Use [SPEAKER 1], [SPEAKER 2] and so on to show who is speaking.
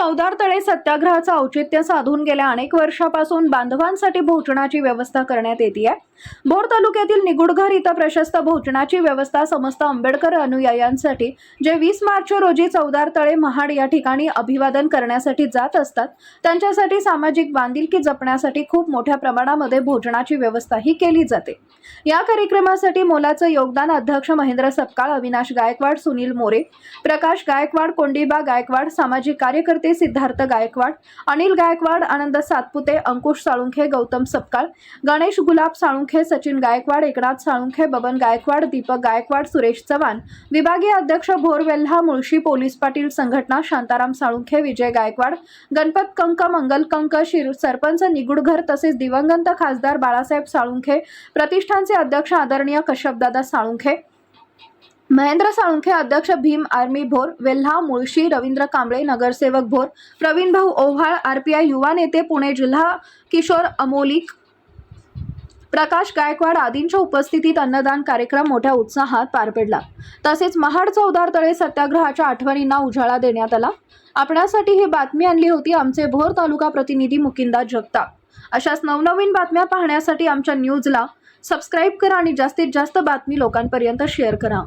[SPEAKER 1] चौदार तळे सत्याग्रहाचं औचित्य साधून गेल्या अनेक वर्षापासून बांधवांसाठी भोजनाची व्यवस्था करण्यात येते. भोर तालुक्यातील निगुडघर इथं प्रशस्त भोजनाची व्यवस्था समस्त आंबेडकर अनुयायांसाठी जे 20 मार्च रोजी चौदार तळे महाड या ठिकाणी अभिवादन करण्यासाठी जात असतात त्यांच्यासाठी सामाजिक बांधिलकी जपण्यासाठी खूप मोठ्या प्रमाणामध्ये भोजनाची व्यवस्थाही केली जाते. या कार्यक्रमासाठी मोलाचं योगदान अध्यक्ष महेंद्र सपकाळ, अविनाश गायकवाड, सुनील मोरे, प्रकाश गायकवाड, कोंडीबा गायकवाड, सामाजिक कार्यकर्ते सिद्धार्थ गायकवाड, अनिल गायकवाड, आनंद सातपुते, अंकुश साळुंखे, गौतम सपकाळ, गणेश गुलाब साळुंखे, सचिन गायकवाड, एकनाथ साळुंखे, बबन गायकवाड, दीपक गायकवाड, सुरेश चव्हाण, विभागीय अध्यक्ष भोर वेल्हा, मुळशी पोलीस पाटील संघटना, शांताराम साळुंखे, विजय गायकवाड, गणपत कंक, मंगल कंक, सरपंच निगुडघर तसेच दिवंगत खासदार बाळासाहेब साळुंखे, प्रतिष्ठानचे अध्यक्ष आदरणीय कश्यपदादा साळुंखे, महेंद्र साळुंखे, अध्यक्ष भीम आर्मी भोर वेल्हा, मुळशी, रवींद्र कांबळे, नगरसेवक भोर, प्रवीण भाऊ ओव्हाळ, आरपीआय युवा नेते पुणे जिल्हा, किशोर अमोलिक, प्रकाश गायकवाड आदींच्या उपस्थितीत अन्नदान कार्यक्रम मोठ्या उत्साहात पार पडला. तसेच महाड चौदार तळे सत्याग्रहाच्या आठवणींना उजाळा देण्यात आला. आपणासाठी ही बातमी आणली होती आमचे भोर तालुका प्रतिनिधी मुकिंदा जगताप. अशाच नवनवीन बातम्या पाहण्यासाठी आमच्या न्यूजला सबस्क्राईब करा आणि जास्तीत जास्त बातमी लोकांपर्यंत शेअर करा.